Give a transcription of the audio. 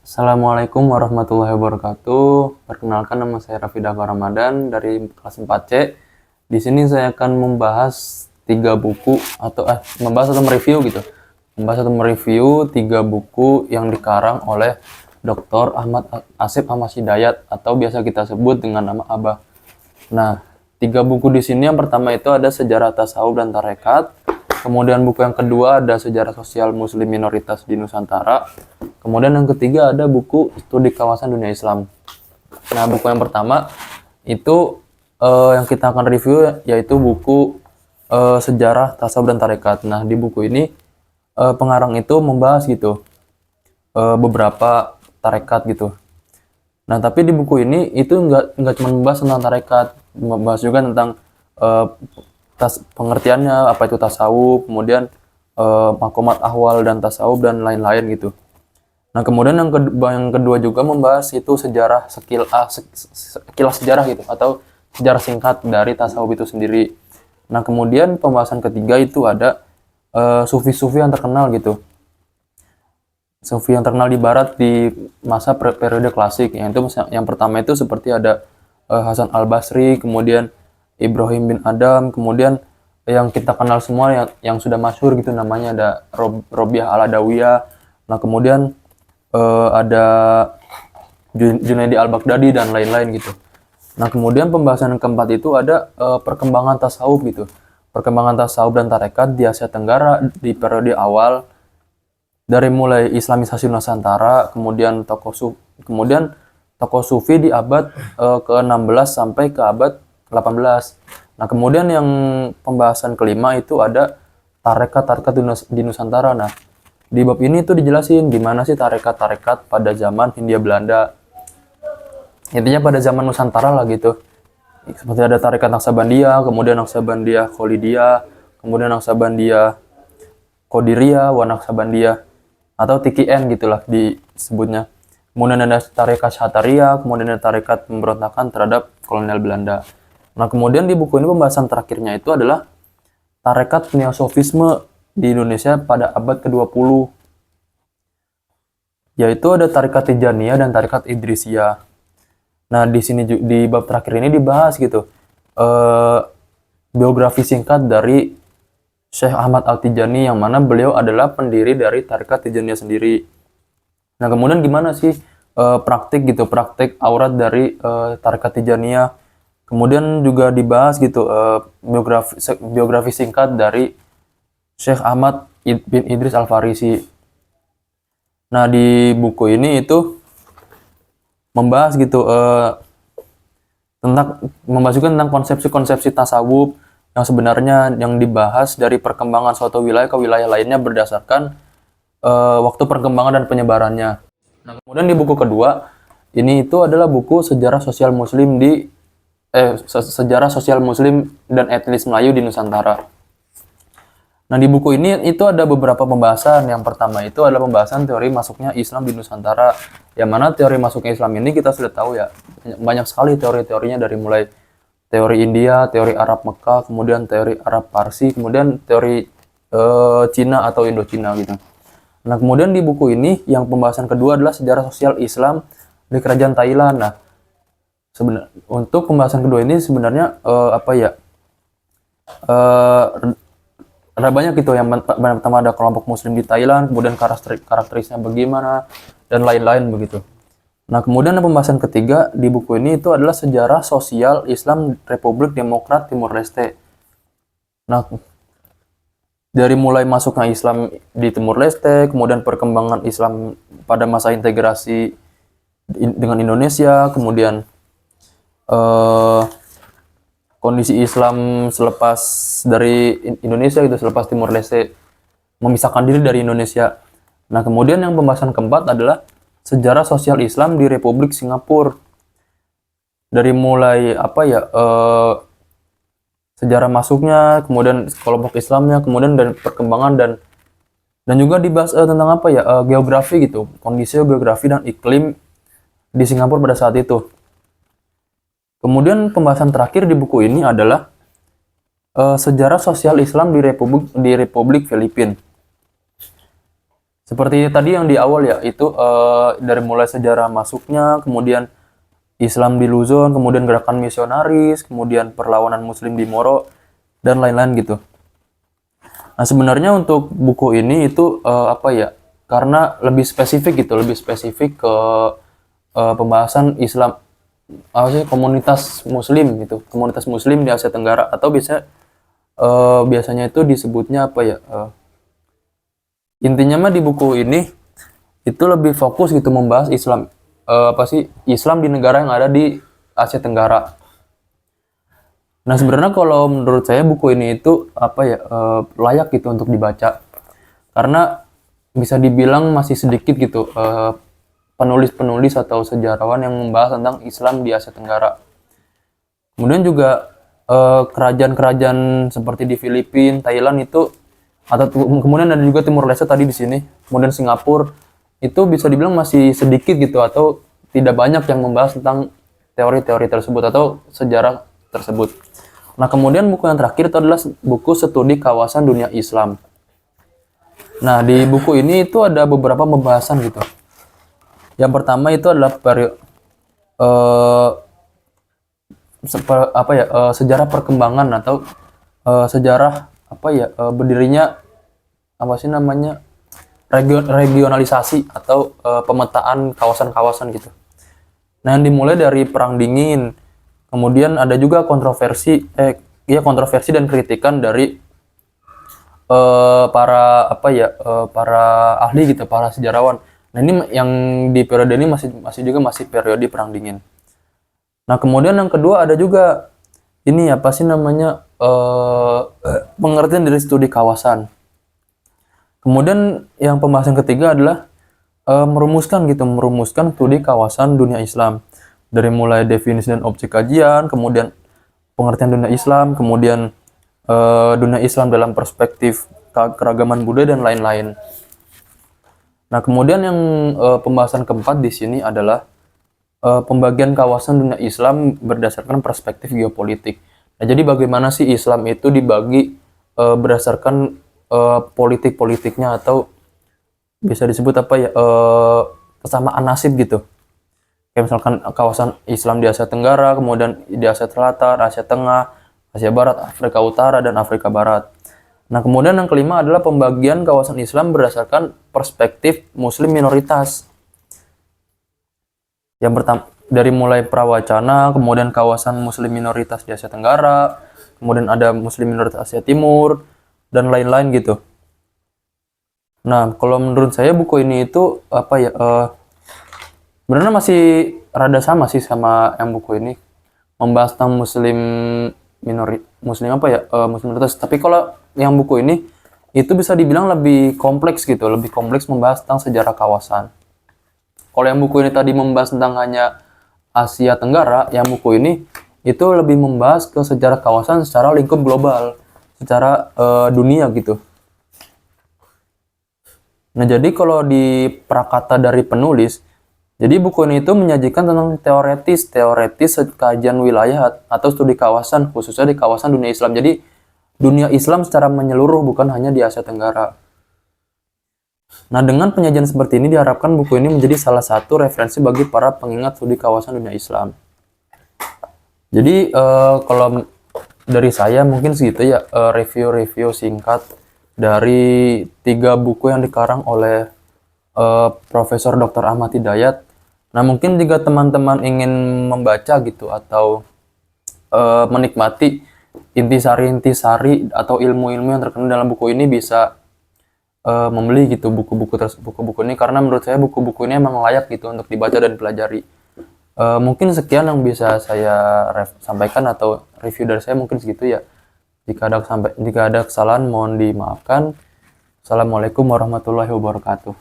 Assalamualaikum warahmatullahi wabarakatuh. Perkenalkan, nama saya Raffi Dava Ramadan dari kelas 4C. Di sini saya akan membahas tiga buku membahas atau mereview gitu. Membahas atau mereview tiga buku yang dikarang oleh Dr. Ahmad Asep Ahmad Hidayat atau biasa kita sebut dengan nama Abah. Nah, tiga buku di sini yang pertama itu ada Sejarah Tasawuf dan Tarekat. Kemudian buku yang kedua ada Sejarah Sosial Muslim Minoritas di Nusantara. Kemudian yang ketiga ada buku Studi Kawasan Dunia Islam. Nah, buku yang pertama itu yang kita akan review yaitu buku Sejarah Tasawuf dan Tarekat. Nah, di buku ini pengarang itu membahas gitu beberapa tarekat gitu. Nah, tapi di buku ini itu nggak cuma membahas tentang tarekat, membahas juga tentang pengertiannya, apa itu tasawuf, kemudian makomat ahwal dan tasawuf dan lain-lain gitu. Nah, kemudian yang kedua juga membahas itu sejarah sekilas sejarah gitu atau sejarah singkat dari tasawuf itu sendiri. Nah, kemudian pembahasan ketiga itu ada sufi-sufi yang terkenal gitu. Sufi yang terkenal di barat di masa periode klasik. Yang pertama itu seperti ada Hasan Al-Basri, kemudian Ibrahim bin Adam, kemudian yang kita kenal semua yang sudah masyhur gitu namanya ada Robiah Al-Adawiyah. Nah, kemudian ada Junaidi Al-Baghdadi dan lain-lain gitu. Nah, kemudian pembahasan yang keempat itu ada perkembangan tasawuf gitu. Perkembangan tasawuf dan tarekat di Asia Tenggara di periode awal dari mulai Islamisasi Nusantara, kemudian tokoh sufi di abad ke-16 sampai ke abad 18. Nah, kemudian yang pembahasan kelima itu ada tarekat-tarekat di Nusantara. Nah, di bab ini tuh dijelasin gimana sih tarekat-tarekat pada zaman Hindia Belanda. Intinya pada zaman Nusantara lah gitu. Seperti ada tarekat Naksabandiyah, kemudian Naksabandiyah Kholidiyah, kemudian Naksabandiyah Qadiriyah, wa Naksabandiyah atau TKN gitulah disebutnya. Kemudian ada tarekat Syataria, kemudian ada tarekat pemberontakan terhadap kolonial Belanda. Nah, kemudian di buku ini pembahasan terakhirnya itu adalah tarekat neosofisme di Indonesia pada abad ke-20. Yaitu ada tarekat Tijaniyah dan tarekat Idrisiyah. Nah, di sini di bab terakhir ini dibahas gitu biografi singkat dari Syekh Ahmad Al-Tijani yang mana beliau adalah pendiri dari tarekat Tijaniyah sendiri. Nah, kemudian gimana sih praktik aurat dari tarekat Tijaniyah. Kemudian juga dibahas gitu biografi singkat dari Syekh Ahmad bin Idris Al-Farisi. Nah, di buku ini itu membahas gitu tentang konsepsi-konsepsi tasawuf yang sebenarnya yang dibahas dari perkembangan suatu wilayah ke wilayah lainnya berdasarkan waktu perkembangan dan penyebarannya. Nah, kemudian di buku kedua ini itu adalah buku Sejarah Sosial Muslim dan Etnis Melayu di Nusantara. Nah, di buku ini itu ada beberapa pembahasan. Yang pertama itu adalah pembahasan teori masuknya Islam di Nusantara. Yang mana teori masuknya Islam ini kita sudah tahu ya, banyak sekali teori-teorinya dari mulai teori India, teori Arab Mekah, kemudian teori Arab Parsi, kemudian teori Cina atau Indochina gitu. Nah, kemudian di buku ini yang pembahasan kedua adalah sejarah sosial Islam di kerajaan Thailand. Nah, untuk pembahasan kedua ini sebenarnya ada banyak gitu. Yang pertama ada kelompok Muslim di Thailand, kemudian karakteristiknya bagaimana dan lain-lain begitu. Nah, kemudian pembahasan ketiga di buku ini itu adalah sejarah sosial Islam Republik Demokrat Timur Leste. Nah, dari mulai masuknya Islam di Timur Leste, kemudian perkembangan Islam pada masa integrasi dengan Indonesia, kemudian kondisi Islam selepas dari Indonesia gitu, selepas Timur Leste memisahkan diri dari Indonesia. Nah, kemudian yang pembahasan keempat adalah sejarah sosial Islam di Republik Singapura. Dari mulai sejarah masuknya, kemudian kelompok Islamnya, kemudian dan perkembangan dan juga dibahas tentang geografi gitu, kondisi geografi dan iklim di Singapura pada saat itu. Kemudian pembahasan terakhir di buku ini adalah sejarah sosial Islam di Republik Filipina. Seperti tadi yang di awal ya, itu dari mulai sejarah masuknya, kemudian Islam di Luzon, kemudian gerakan misionaris, kemudian perlawanan Muslim di Moro, dan lain-lain gitu. Nah sebenarnya untuk buku ini itu apa ya? Karena lebih spesifik gitu, lebih spesifik ke pembahasan Islam, apa sih, komunitas Muslim gitu, komunitas Muslim di Asia Tenggara, atau biasanya itu disebutnya apa ya? Intinya mah di buku ini itu lebih fokus gitu membahas Islam, apa sih, Islam di negara yang ada di Asia Tenggara. Nah sebenarnya kalau menurut saya buku ini itu apa ya, layak gitu untuk dibaca, karena bisa dibilang masih sedikit gitu penulis-penulis atau sejarawan yang membahas tentang Islam di Asia Tenggara. Kemudian juga kerajaan-kerajaan seperti di Filipina, Thailand itu, atau kemudian ada juga Timur Leste tadi di sini, kemudian Singapura, itu bisa dibilang masih sedikit gitu atau tidak banyak yang membahas tentang teori-teori tersebut atau sejarah tersebut. Nah kemudian buku yang terakhir itu adalah buku Studi Kawasan Dunia Islam. Nah di buku ini itu ada beberapa pembahasan gitu. Yang pertama itu adalah sejarah perkembangan atau sejarah apa ya, berdirinya apa sih namanya, regionalisasi atau pemetaan kawasan-kawasan gitu. Nah yang dimulai dari Perang Dingin, kemudian ada juga kontroversi dan kritikan dari para ahli gitu, para sejarawan. Nah ini yang di periode ini masih periode Perang Dingin. Nah kemudian yang kedua ada juga ini apa sih namanya, pengertian dari studi kawasan. Kemudian yang pembahasan ketiga adalah merumuskan studi kawasan dunia Islam, dari mulai definisi dan objek kajian, kemudian pengertian dunia Islam, kemudian dunia Islam dalam perspektif keragaman budaya dan lain-lain. Nah kemudian yang pembahasan keempat di sini adalah pembagian kawasan dunia Islam berdasarkan perspektif geopolitik. Nah, jadi bagaimana sih Islam itu dibagi berdasarkan politik-politiknya, atau bisa disebut apa ya, kesamaan nasib gitu. Kayak misalkan kawasan Islam di Asia Tenggara, kemudian di Asia Selatan, Asia Tengah, Asia Barat, Afrika Utara, dan Afrika Barat. Nah, kemudian yang kelima adalah pembagian kawasan Islam berdasarkan perspektif Muslim minoritas. Yang pertama dari mulai prawacana, kemudian kawasan Muslim minoritas di Asia Tenggara, kemudian ada Muslim minoritas Asia Timur, dan lain-lain gitu. Nah, kalau menurut saya buku ini itu apa ya, sebenarnya masih rada sama sih sama yang buku ini, membahas tentang Muslim apa ya, Muslim minoritas. Tapi kalau yang buku ini itu bisa dibilang lebih kompleks gitu, lebih kompleks membahas tentang sejarah kawasan. Kalau yang buku ini tadi membahas tentang hanya Asia Tenggara, yang buku ini itu lebih membahas ke sejarah kawasan secara lingkup global, secara dunia gitu. Nah, jadi kalau di prakata dari penulis, jadi buku ini itu menyajikan tentang teoretis kajian wilayah atau studi kawasan, khususnya di kawasan dunia Islam. Jadi dunia Islam secara menyeluruh, bukan hanya di Asia Tenggara. Nah, dengan penyajian seperti ini diharapkan buku ini menjadi salah satu referensi bagi para pengingat studi kawasan dunia Islam. Jadi kalau dari saya mungkin segitu ya, review singkat dari 3 buku yang dikarang oleh Profesor Dr. Ahmad Hidayat. Nah, mungkin jika teman-teman ingin membaca gitu atau menikmati intisari atau ilmu-ilmu yang terkandung dalam buku ini, bisa membeli gitu buku-buku ini, karena menurut saya buku-buku ini emang layak gitu untuk dibaca dan pelajari. Mungkin sekian yang bisa saya sampaikan atau review dari saya, mungkin segitu ya. Jika ada kesalahan mohon dimaafkan. Assalamualaikum warahmatullahi wabarakatuh.